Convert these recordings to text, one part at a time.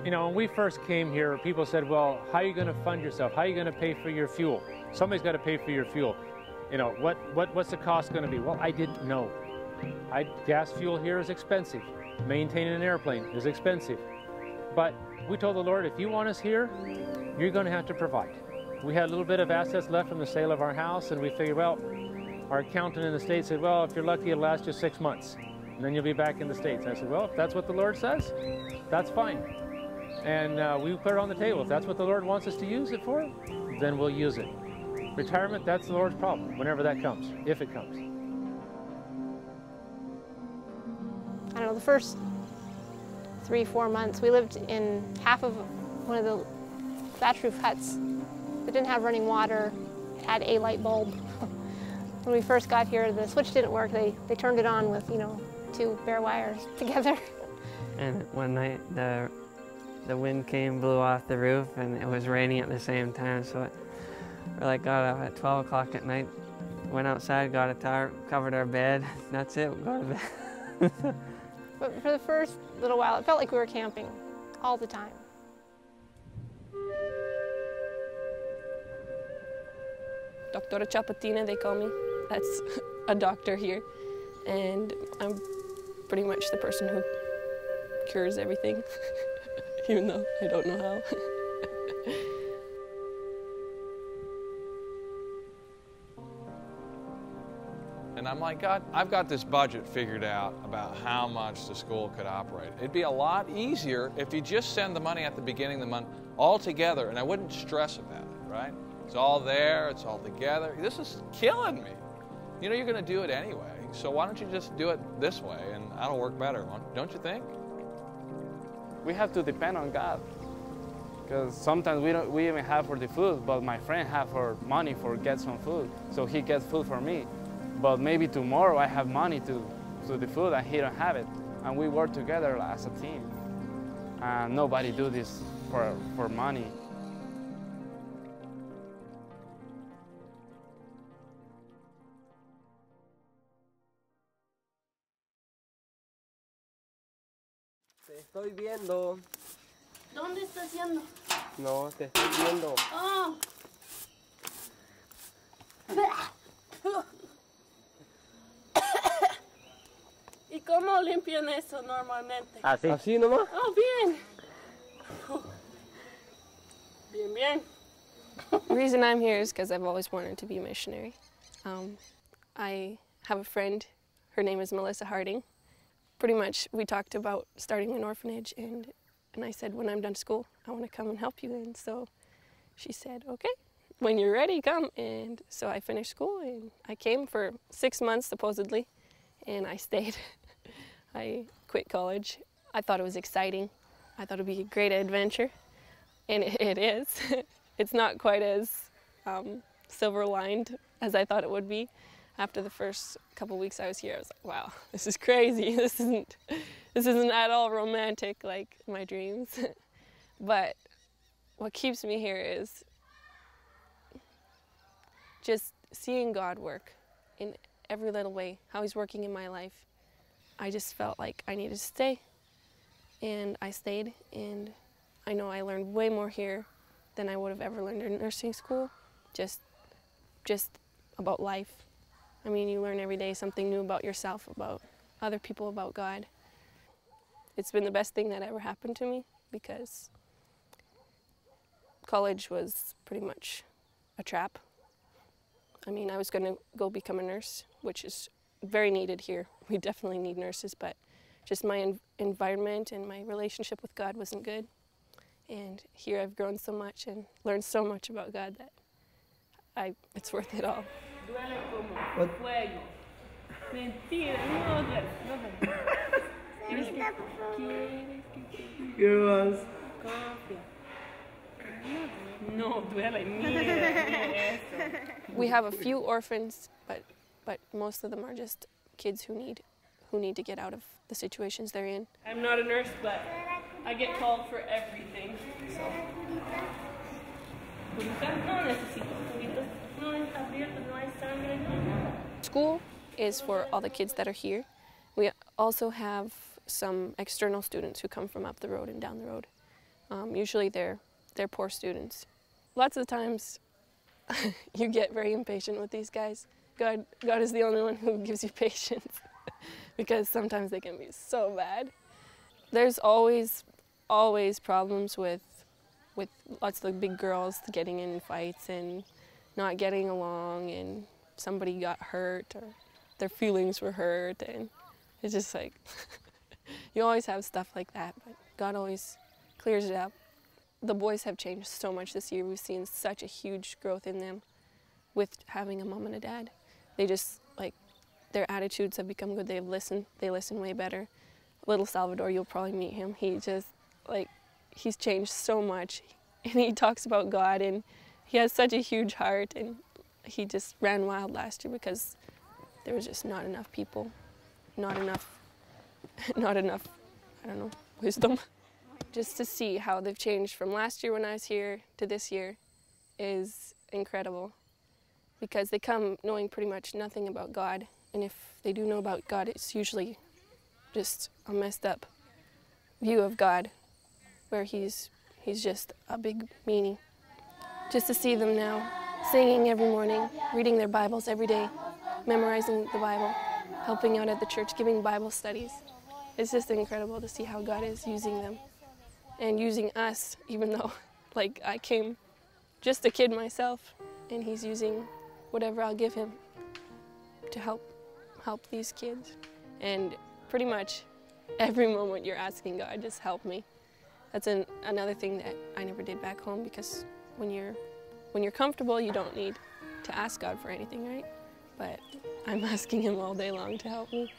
You know, when we first came here, people said, well, how are you going to fund yourself? How are you going to pay for your fuel? Somebody's got to pay for your fuel. You know, what's the cost going to be? Well, I didn't know. Gas fuel here is expensive. Maintaining an airplane is expensive. But we told the Lord, if you want us here, you're going to have to provide. We had a little bit of assets left from the sale of our house, and we figured, well, our accountant in the States said, well, if you're lucky, it'll last you 6 months, and then you'll be back in the States. I said, well, if that's what the Lord says, that's fine. And we put it on the table. If that's what the Lord wants us to use it for, then we'll use it. Retirement, that's the Lord's problem, whenever that comes, if it comes. I don't know, the first 3-4 months, we lived in half of one of the thatch roof huts. It didn't have running water. It had a light bulb. When we first got here, the switch didn't work. They turned it on with, 2 bare wires together. And one night, the wind came, blew off the roof, and it was raining at the same time. So we got up at 12 o'clock at night, went outside, got a tarp, covered our bed. That's it, go to bed. But for the first little while, it felt like we were camping all the time. Doctora Chapatina, they call me. That's a doctor here. And I'm pretty much the person who cures everything, even though I don't know how. And I'm like, God, I've got this budget figured out about how much the school could operate. It'd be a lot easier if you just send the money at the beginning of the month all together, and I wouldn't stress about it, right? It's all there, it's all together. This is killing me. You know, you're going to do it anyway, so why don't you just do it this way, and that'll work better, don't you think? We have to depend on God, because sometimes we even have for the food, but my friend have for money for get some food, so he gets food for me. But maybe tomorrow I have money to the food and he don't have it, and we work together as a team. And nobody do this for money. Te estoy viendo. ¿Dónde estás yendo? No, te estoy viendo. Oh. ¿Y cómo limpian eso normalmente? Así. ¿Así nomás? Oh, bien. Bien, bien. The reason I'm here is because I've always wanted to be a missionary. I have a friend, her name is Melissa Harding. Pretty much we talked about starting an orphanage, and I said, when I'm done school, I want to come and help you. And so she said, okay, when you're ready, come. And so I finished school and I came for 6 months supposedly, and I stayed. I quit college. I thought it was exciting. I thought it would be a great adventure, and it is. It's not quite as silver-lined as I thought it would be. After the first couple weeks I was here, I was like, wow, this is crazy. This isn't at all romantic like my dreams. But what keeps me here is just seeing God work in every little way, how He's working in my life. I just felt like I needed to stay, and I stayed, and I know I learned way more here than I would have ever learned in nursing school, just about life. I mean, you learn every day something new about yourself, about other people, about God. It's been the best thing that ever happened to me, because college was pretty much a trap. I mean, I was going to go become a nurse, which is very needed here. We definitely need nurses, but just my environment and my relationship with God wasn't good. And here I've grown so much and learned so much about God that it's worth it all. Duele como fuego. Mentira, no duele. ¿Qué más? No duele, mira eso. We have a few orphans, but most of them are just kids who need to get out of the situations they're in. I'm not a nurse, but I get called for everything. So. No necesito curitas. No es abierto, no hay sangre, no nada. School is for all the kids that are here. We also have some external students who come from up the road and down the road. Usually they're poor students. Lots of times you get very impatient with these guys. God is the only one who gives you patience because sometimes they can be so bad. There's always problems with lots of the big girls getting in fights and not getting along, and somebody got hurt or their feelings were hurt, and it's just like you always have stuff like that, but God always clears it up. The boys have changed so much this year. We've seen such a huge growth in them with having a mom and a dad. They just, like, their attitudes have become good. They listen way better. Little Salvador, you'll probably meet him. He just, like, he's changed so much. And he talks about God, and he has such a huge heart, and he just ran wild last year because there was just not enough people, not enough, I don't know, wisdom. Just to see how they've changed from last year when I was here to this year is incredible, because they come knowing pretty much nothing about God, and if they do know about God, it's usually just a messed up view of God, where he's just a big meanie. Just to see them now singing every morning, reading their Bibles every day, memorizing the Bible, helping out at the church, giving Bible studies. It's just incredible to see how God is using them and using us, even though, like, I came just a kid myself, and he's using whatever I'll give him to help these kids. And pretty much every moment you're asking God, just help me. That's another thing that I never did back home, because when you're comfortable, you don't need to ask God for anything, right? But I'm asking him all day long to help me.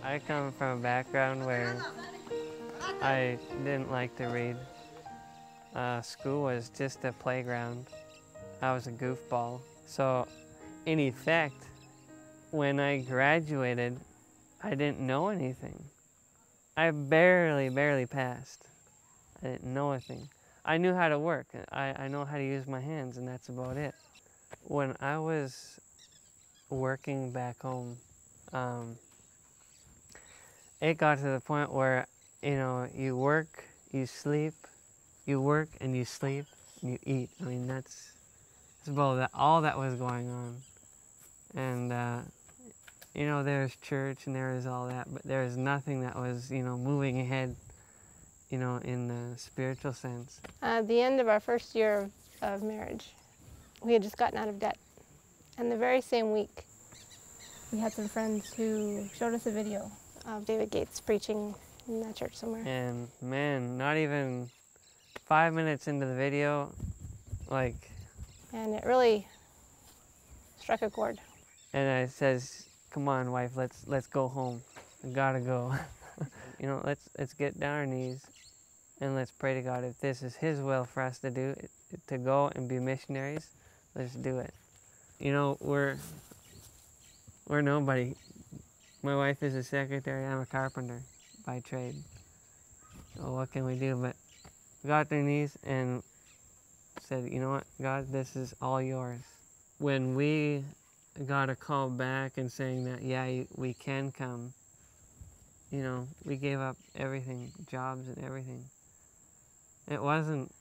I come from a background where I didn't like to read. School was just a playground. I was a goofball. So, in effect, when I graduated, I didn't know anything. I barely passed. I didn't know a thing. I knew how to work. I know how to use my hands, and that's about it. When I was working back home, it got to the point where, you know, you work, you sleep, you work and you sleep, and you eat. I mean, that's about that, all that was going on. And, you know, there's church and there is all that, but there is nothing that was, you know, moving ahead, you know, in the spiritual sense. At the end of our first year of marriage, we had just gotten out of debt. And the very same week, we had some friends who showed us a video of David Gates preaching in that church somewhere. And man, not even 5 minutes into the video, like... And it really struck a chord. And I says, come on, wife, let's go home. I gotta go. You know, let's get down our knees and let's pray to God. If this is his will for us to do, to go and be missionaries, let's do it. You know, we're nobody. My wife is a secretary, I'm a carpenter by trade. So what can we do? But we got on their knees and said, you know what, God, this is all yours. When we got a call back and saying that, yeah, we can come, you know, we gave up everything, jobs and everything. It wasn't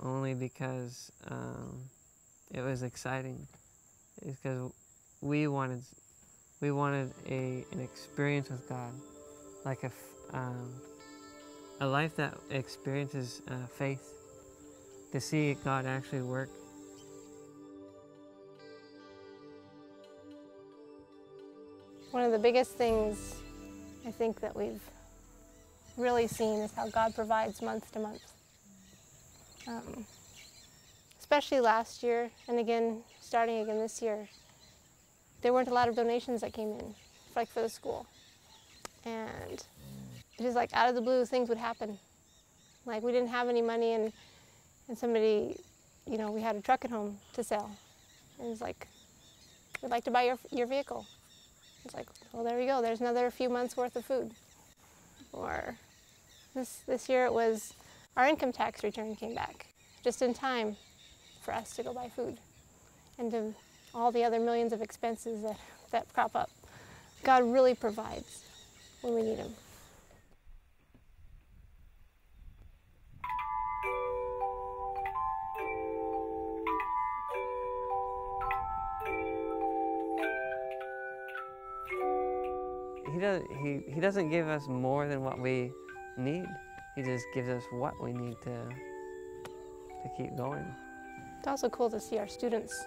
only because it was exciting. It's because we wanted an experience with God, like a life that experiences faith, to see God actually work. One of the biggest things I think that we've really seen is how God provides month to month. Especially last year, and again, starting again this year, there weren't a lot of donations that came in, like for the school. And it was like out of the blue, things would happen. Like we didn't have any money, and somebody, you know, we had a truck at home to sell. And it was like, we'd like to buy your vehicle. It's like, well, there we go. There's another few months worth of food. Or this year it was our income tax return came back just in time for us to go buy food and to all the other millions of expenses that crop up. God really provides when we need Him. He doesn't give us more than what we need. He just gives us what we need to keep going. It's also cool to see our students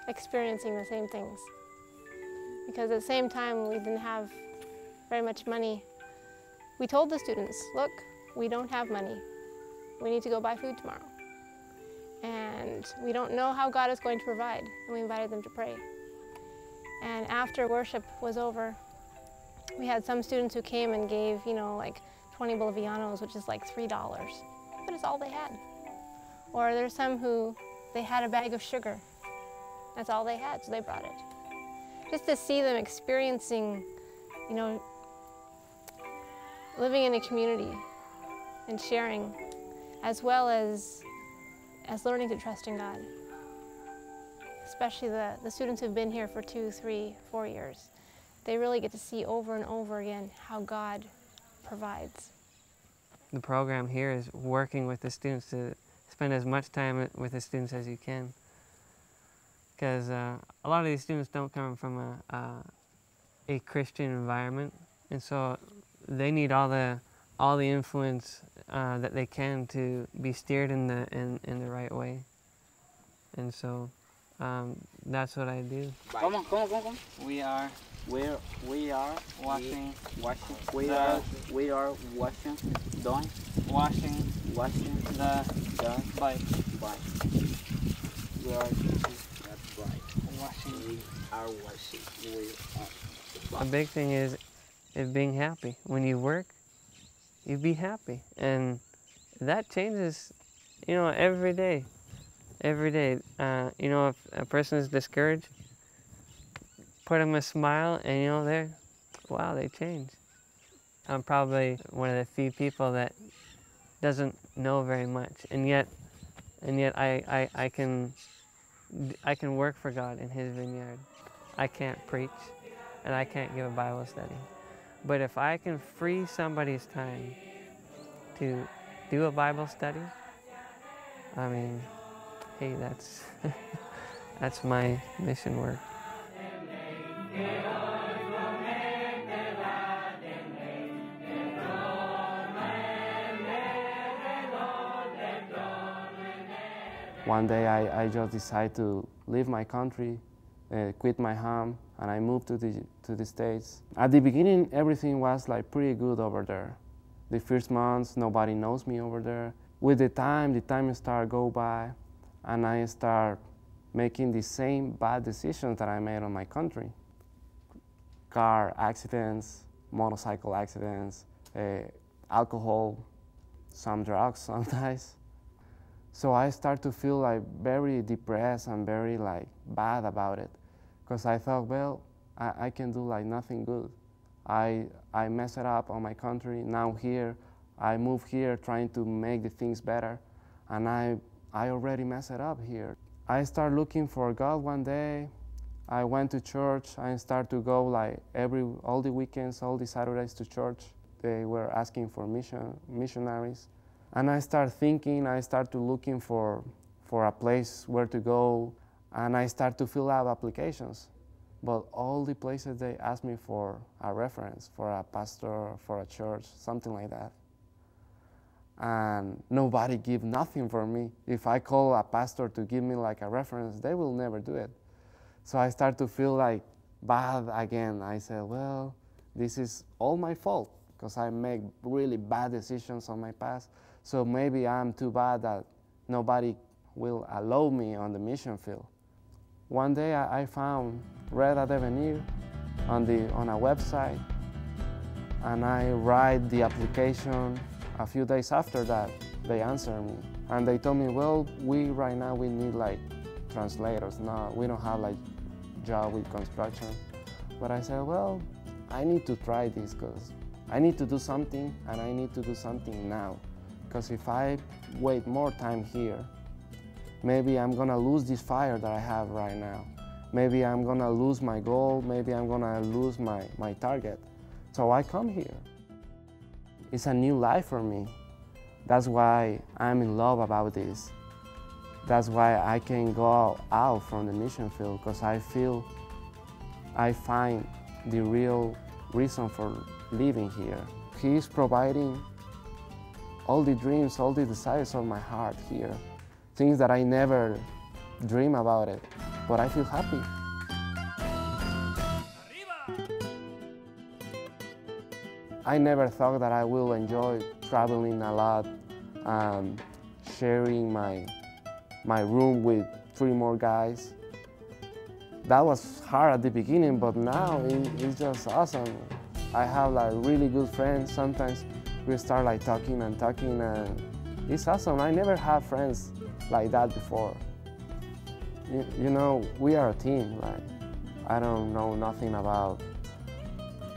experiencing the same things. Because at the same time we didn't have very much money, we told the students, look, we don't have money. We need to go buy food tomorrow. And we don't know how God is going to provide. And we invited them to pray. And after worship was over, we had some students who came and gave, like 20 bolivianos, which is like $3. But it's all they had. Or there's some who, they had a bag of sugar. That's all they had, so they brought it. Just to see them experiencing, living in a community and sharing, as well as learning to trust in God. Especially the students who've been here for 2, 3, 4 years. They really get to see over and over again how God provides. The program here is working with the students to spend as much time with the students as you can. Because a lot of these students don't come from a Christian environment, and so they need all the influence that they can to be steered in the right way. And so that's what I do. ¿Cómo? We are washing, washing the bike. We are washing. The big thing is being happy. When you work, you be happy, and that changes, every day. Every day, if a person is discouraged, put them a smile, and they change. I'm probably one of the few people that doesn't know very much, and yet I can work for God in His vineyard. I can't preach, and I can't give a Bible study, but if I can free somebody's time to do a Bible study, hey, that's my mission work. One day I just decided to leave my country, quit my home, and I moved to the States. At the beginning, everything was like pretty good over there. The first months, nobody knows me over there. With the time started go by, and I start making the same bad decisions that I made on my country. Car accidents, motorcycle accidents, alcohol, some drugs sometimes. So I start to feel like very depressed and very bad about it, because I thought, well, I can do nothing good. I mess it up on my country. Now here, I move here trying to make the things better, and I already mess it up here. I start looking for God one day. I went to church. I started to go all the weekends, all the Saturdays to church. They were asking for missionaries. And I started thinking, I started looking for a place where to go, and I started to fill out applications. But all the places they asked me for a reference, for a pastor, for a church, something like that. And nobody give nothing for me. If I call a pastor to give me a reference, they will never do it. So I start to feel bad again. I said, well, this is all my fault, because I make really bad decisions on my past. So maybe I'm too bad that nobody will allow me on the mission field. One day I found Red at Avenir on a website, and I write the application. A few days after that, they answered me, and they told me, well, right now we need translators. No, we don't have job with construction. But I said, well, I need to try this, because I need to do something, and I need to do something now. Because if I wait more time here, maybe I'm gonna lose this fire that I have right now. maybe I'm gonna lose my goal, maybe I'm gonna lose my target. So I come here. It's a new life for me. That's why I'm in love about this. That's why I can go out from the mission field, because I feel I find the real reason for living here. He's providing all the dreams, all the desires of my heart here. Things that I never dream about it, but I feel happy. I never thought that I will enjoy traveling a lot, sharing my room with 3 more guys. That was hard at the beginning, but now it's just awesome. I have like really good friends. Sometimes we start like talking, and it's awesome. I never had friends like that before. You know, we are a team. Like, I don't know nothing about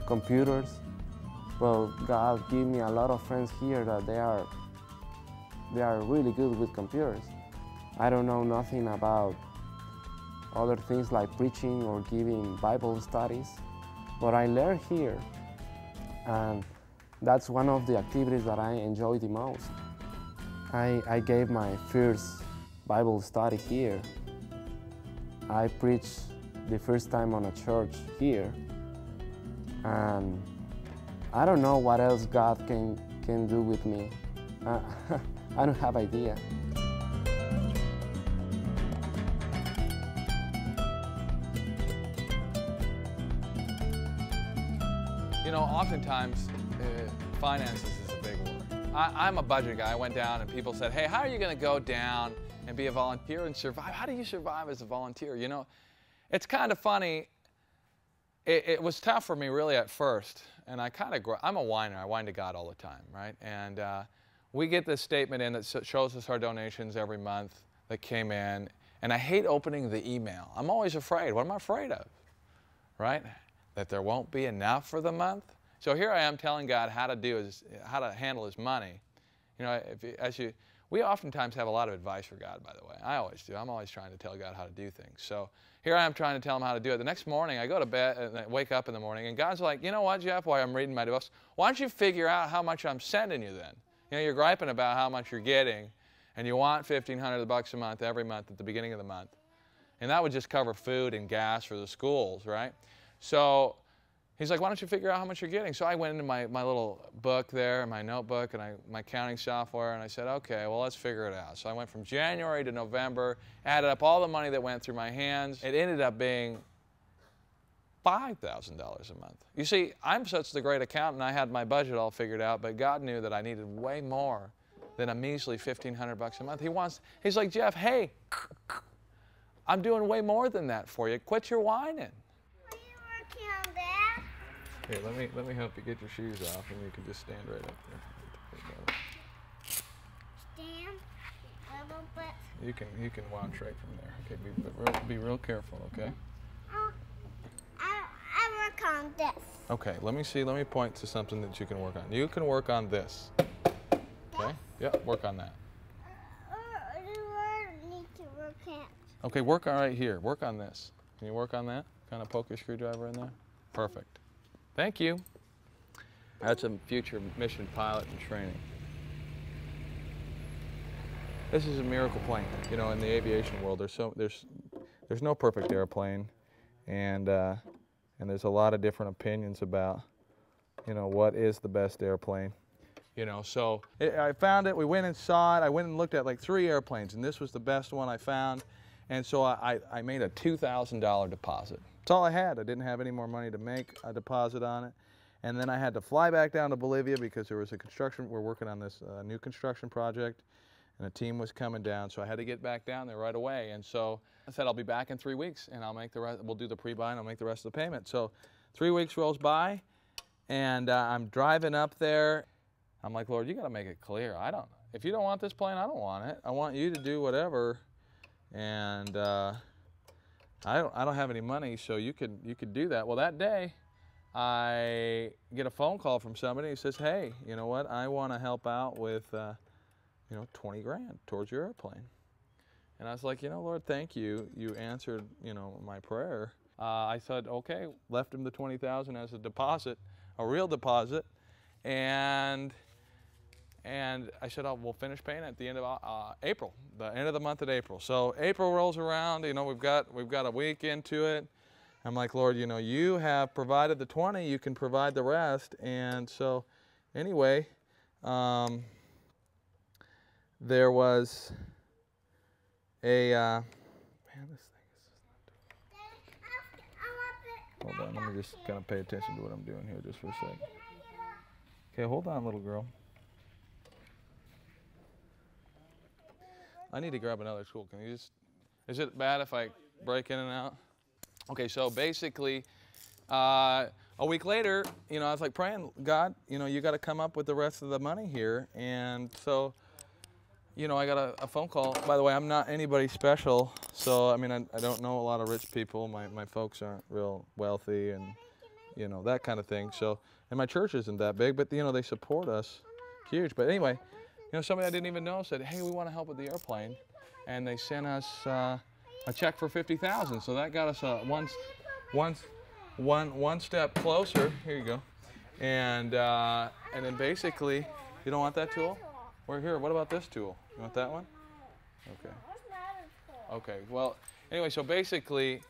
computers, but God gave me a lot of friends here that they are really good with computers. I don't know nothing about other things like preaching or giving Bible studies, but I learned here, and that's one of the activities that I enjoy the most. I gave my first Bible study here. I preached the first time on a church here, and I don't know what else God can do with me. I don't have idea. You know, oftentimes, finances is a big word. I'm a budget guy. I went down and people said, hey, how are you going to go down and be a volunteer and survive? How do you survive as a volunteer? You know, it's kind of funny. It was tough for me really at first. And I'm a whiner. I whine to God all the time, right? And we get this statement in that shows us our donations every month that came in. And I hate opening the email. I'm always afraid. What am I afraid of, right? That there won't be enough for the month. So here I am telling God how to handle His money. You know, we oftentimes have a lot of advice for God, by the way. I always do. I'm always trying to tell God how to do things. So here I am trying to tell Him how to do it. The next morning, I go to bed and I wake up in the morning, and God's like, you know what, Jeff, while I'm reading my devotion, why don't you figure out how much I'm sending you then? You know, you're griping about how much you're getting, and you want $1,500 a month every month at the beginning of the month. And that would just cover food and gas for the schools, right? So He's like, why don't you figure out how much you're getting? So I went into my little book there, my notebook, and my counting software, and I said, okay, well, let's figure it out. So I went from January to November, added up all the money that went through my hands. It ended up being $5,000 a month. You see, I'm such the great accountant, I had my budget all figured out, but God knew that I needed way more than a measly $1,500 a month. He's like, Jeff, hey, I'm doing way more than that for you. Quit your whining. Here, let me help you get your shoes off, and you can just stand right up there. Stand a little bit. You can watch right from there. Okay, be real careful, okay? I work on this. Okay, let me point to something that you can work on. You can work on this. Okay? Yeah, work on that. I need to work at. Okay, work right here. Work on this. Can you work on that? Kind of poke your screwdriver in there? Perfect. Thank you. That's a future mission pilot in training. This is a miracle plane. You know, in the aviation world, there's no perfect airplane, and there's a lot of different opinions about, you know, what is the best airplane. You know, so I found it. We went and saw it. I went and looked at like 3 airplanes, and this was the best one I found. And so I made a $2,000 deposit. That's all I had. I didn't have any more money to make a deposit on it. And then I had to fly back down to Bolivia because there was a construction. We're working on this new construction project, and a team was coming down. So I had to get back down there right away. And so I said, I'll be back in 3 weeks, and I'll make the rest. We'll do the pre-buy, and I'll make the rest of the payment. So 3 weeks rolls by, and I'm driving up there. I'm like, Lord, you got to make it clear. If you don't want this plane, I don't want it. I want you to do whatever. And I don't have any money, so you could do that. Well, that day, I get a phone call from somebody who says, hey, you know what? I want to help out with, 20 grand towards your airplane. And I was like, you know, Lord, thank you. You answered, you know, my prayer. I said, okay, left him the $20,000 as a deposit, a real deposit. And I said, oh, we'll finish paying at the end of April, the end of the month of April. So April rolls around, you know, we've got a week into it. I'm like, Lord, you know, you have provided the 20, you can provide the rest. And so anyway, there was a, man, this thing is just not doing it. Hold on, let me just kind of pay attention to what I'm doing here just for a second. Okay, hold on, little girl. I need to grab another tool. Can you just, is it bad if I break in and out? Okay, so basically, a week later, you know, I was like praying, God, you know, you got to come up with the rest of the money here. And so, you know, I got a phone call. By the way, I'm not anybody special. So, I mean, I don't know a lot of rich people. My folks aren't real wealthy and, you know, that kind of thing. So, and my church isn't that big, but, you know, they support us huge. But anyway, you know, somebody I didn't even know said, hey, we want to help with the airplane. And they sent us a check for $50,000. So that got us one step closer. Here you go. And then basically, you don't want that tool? We're here. What about this tool? You want that one? Okay. Okay. Well, anyway, so basically,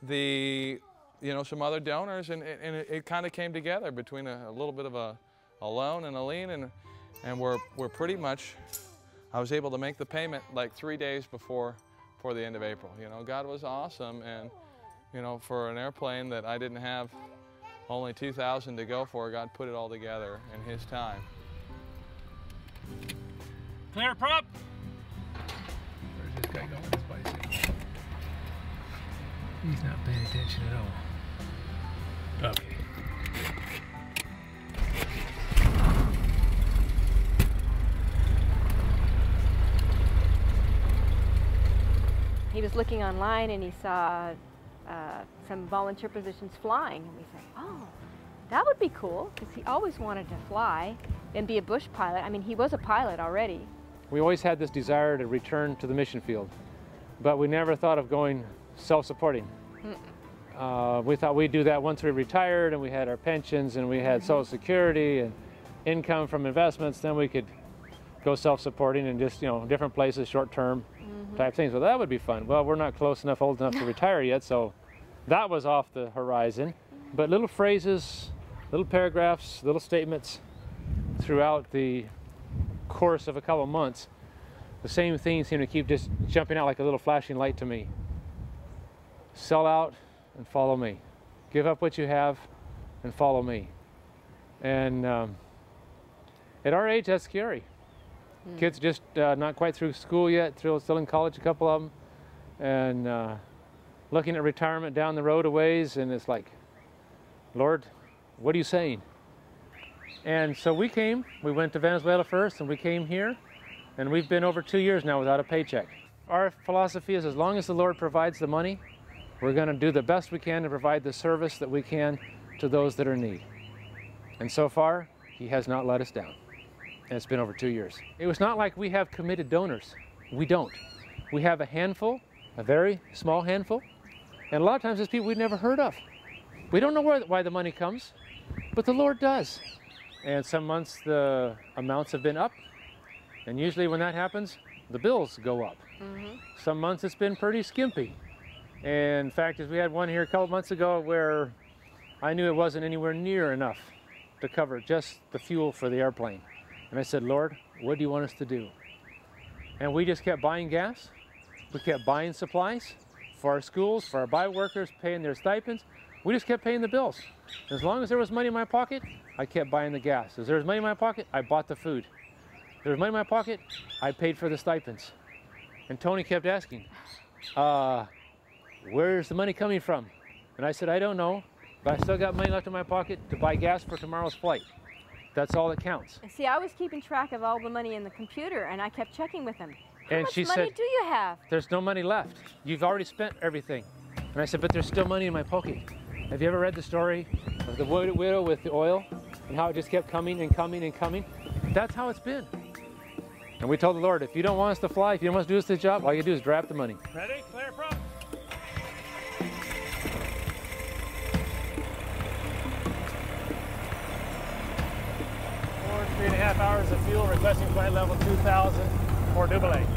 you know, some other donors, and it kind of came together between a little bit of a loan and a lien, and we're pretty much. I was able to make the payment like 3 days before the end of April. You know, God was awesome, and you know, for an airplane that I didn't have only $2,000 to go for, God put it all together in His time. Clear prop. Where's this guy going? This bicycle. He's not paying attention at all. Okay. He was looking online and he saw some volunteer positions flying, and we said, oh, that would be cool, because he always wanted to fly and be a bush pilot. I mean, he was a pilot already. We always had this desire to return to the mission field, but we never thought of going self-supporting. We thought we'd do that once we retired and we had our pensions and we had Social Security and income from investments, then we could go self-supporting and just, you know, different places, short-term type things. Well, that would be fun. Well, we're not close enough, old enough to retire yet, so that was off the horizon. But little phrases, little paragraphs, little statements throughout the course of a couple of months, the same things seem to keep just jumping out like a little flashing light to me. Sell out and follow me. Give up what you have and follow me. And at our age, that's scary. Kids just not quite through school yet, still in college, a couple of them, and looking at retirement down the road a ways, and it's like, Lord, what are you saying? And so we went to Venezuela first, and we came here, and we've been over 2 years now without a paycheck. Our philosophy is, as long as the Lord provides the money, we're going to do the best we can to provide the service that we can to those that are in need. And so far, He has not let us down. And it's been over 2 years. It was not like we have committed donors. We don't. We have a handful, a very small handful, and a lot of times it's people we've never heard of. We don't know why the money comes, but the Lord does. And some months the amounts have been up, and usually when that happens, the bills go up. Some months it's been pretty skimpy. And in fact, as we had one here a couple months ago where I knew it wasn't anywhere near enough to cover just the fuel for the airplane. And I said, Lord, what do you want us to do? And we just kept buying gas. We kept buying supplies for our schools, for our Bible workers, paying their stipends. We just kept paying the bills. As long as there was money in my pocket, I kept buying the gas. As there was money in my pocket, I bought the food. If there was money in my pocket, I paid for the stipends. And Tony kept asking, where's the money coming from? And I said, I don't know, but I still got money left in my pocket to buy gas for tomorrow's flight. That's all that counts. See, I was keeping track of all the money in the computer, and I kept checking with him. How much she money said, do you have? There's no money left. You've already spent everything. And I said, but there's still money in my pocket. Have you ever read the story of the widow with the oil and how it just kept coming and coming and coming? That's how it's been. And we told the Lord, if you don't want us to fly, if you don't want us to do this job, all you do is draft the money. Ready? Clear from. 3.5 hours of fuel, requesting flight level 2000 for Dumoulin.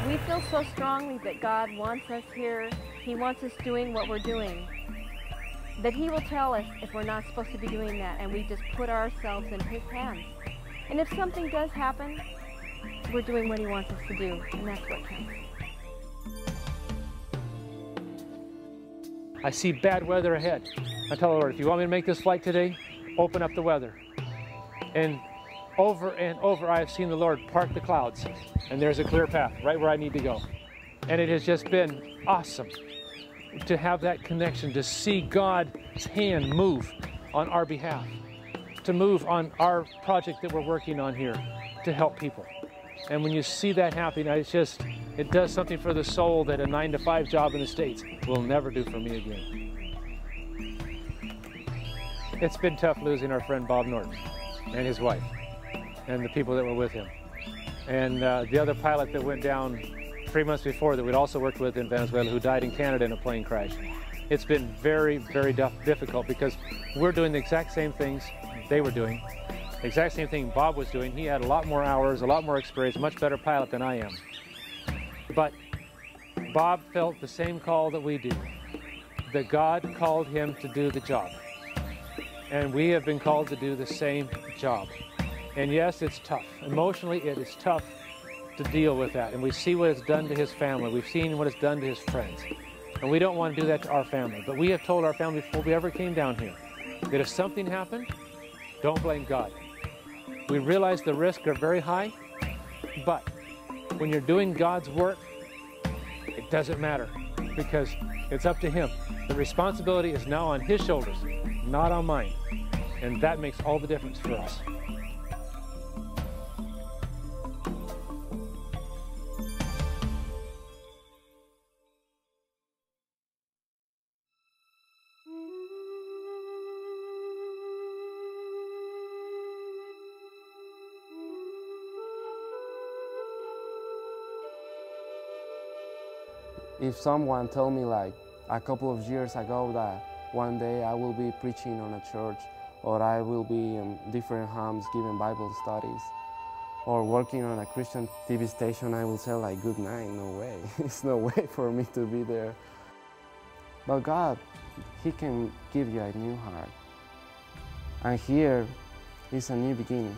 We feel so strongly that God wants us here. He wants us doing what we're doing. That He will tell us if we're not supposed to be doing that, and we just put ourselves in His hands. And if something does happen, we're doing what He wants us to do, and that's what counts. I see bad weather ahead. I tell the Lord, if you want me to make this flight today, open up the weather. And over I have seen the Lord part the clouds, and there's a clear path right where I need to go. And it has just been awesome to have that connection, to see God's hand move on our behalf, to move on our project that we're working on here to help people. And when you see that happening, it does something for the soul that a 9-to-5 job in the States will never do for me again. It's been tough losing our friend Bob Norton and his wife and the people that were with him. And the other pilot that went down 3 months before that we'd also worked with in Venezuela, who died in Canada in a plane crash. It's been very, very difficult because we're doing the exact same things they were doing, the exact same thing Bob was doing. He had a lot more hours, a lot more experience, much better pilot than I am. But Bob felt the same call that we do, that God called him to do the job. And we have been called to do the same job. And yes, it's tough. Emotionally, it is tough to deal with that. And we see what it's done to his family. We've seen what it's done to his friends. And we don't want to do that to our family. But we have told our family before we ever came down here that if something happened, don't blame God. We realize the risks are very high, but when you're doing God's work, it doesn't matter because it's up to Him. The responsibility is now on His shoulders, not on mine. And that makes all the difference for us. If someone told me like a couple of years ago that one day I will be preaching on a church, or I will be in different homes giving Bible studies, or working on a Christian TV station, I will say like, good night, no way. It's no way for me to be there. But God, He can give you a new heart. And here is a new beginning.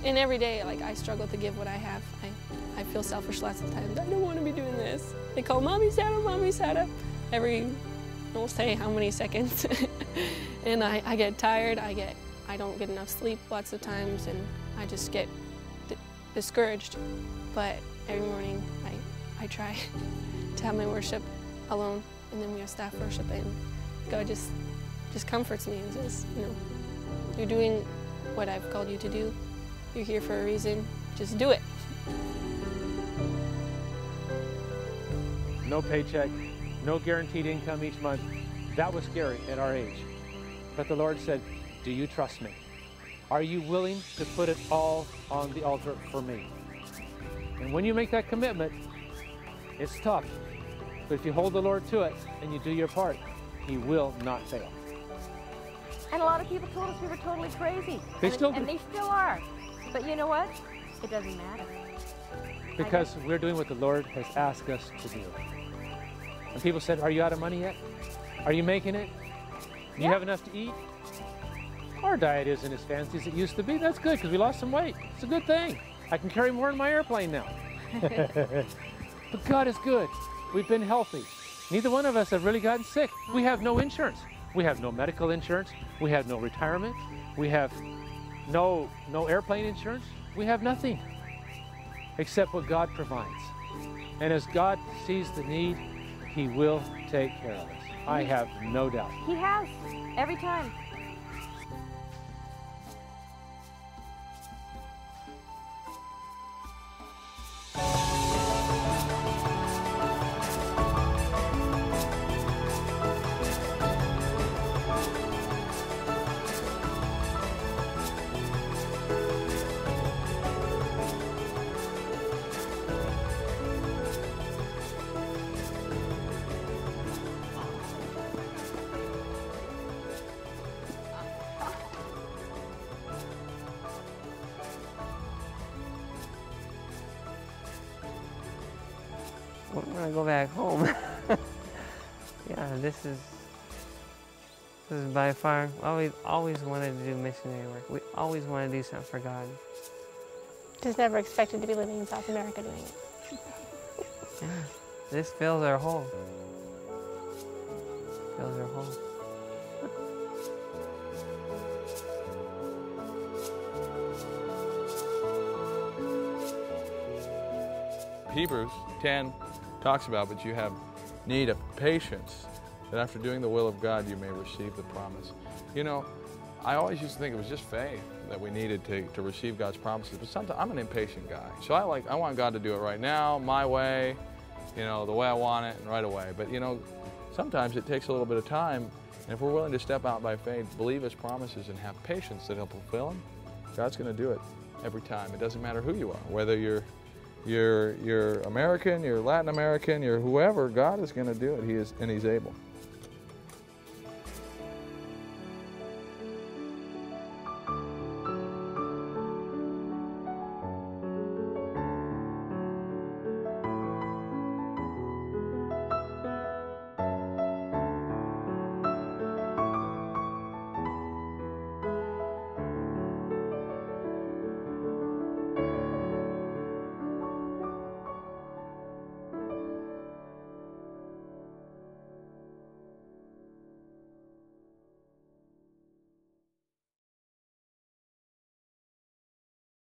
And every day, like, I struggle to give what I have. I feel selfish lots of times. I don't want to be doing this. They call Mommy Sarah, every, I won't say how many seconds. And I get tired, I don't get enough sleep lots of times, and I just get discouraged. But every morning, I try to have my worship alone, and then we have staff worship, and God just comforts me and says, you know, you're doing what I've called you to do. You're here for a reason, just do it. No paycheck, no guaranteed income each month. That was scary at our age. But the Lord said, do you trust me? Are you willing to put it all on the altar for me? And when you make that commitment, it's tough. But if you hold the Lord to it and you do your part, He will not fail. And a lot of people told us we were totally crazy. They still do. And they still are. But you know what? It doesn't matter. Because we're doing what the Lord has asked us to do. And people said, are you out of money yet? Are you making it? Do you have enough to eat? Our diet isn't as fancy as it used to be. That's good because we lost some weight. It's a good thing. I can carry more in my airplane now. But God is good. We've been healthy. Neither one of us have really gotten sick. We have no insurance. We have no medical insurance. We have no retirement. We have no airplane insurance. We have nothing except what God provides. And as God sees the need, He will take care of us. I have no doubt. He has, every time. when I go back home. Yeah, this is by far, always wanted to do missionary work. We always wanted to do something for God. Just never expected to be living in South America doing it. Yeah, this fills our hole. Fills our hole. Hebrews 10 talks about, but you have need of patience, that after doing the will of God, you may receive the promise. You know, I always used to think it was just faith that we needed to receive God's promises, but sometimes I'm an impatient guy. So I want God to do it right now, my way, you know, the way I want it, and right away. But you know, sometimes it takes a little bit of time, and if we're willing to step out by faith, believe His promises, and have patience that He'll fulfill them, God's going to do it every time. It doesn't matter who you are, whether you're American, you're Latin American, you're whoever, God is going to do it. He's able.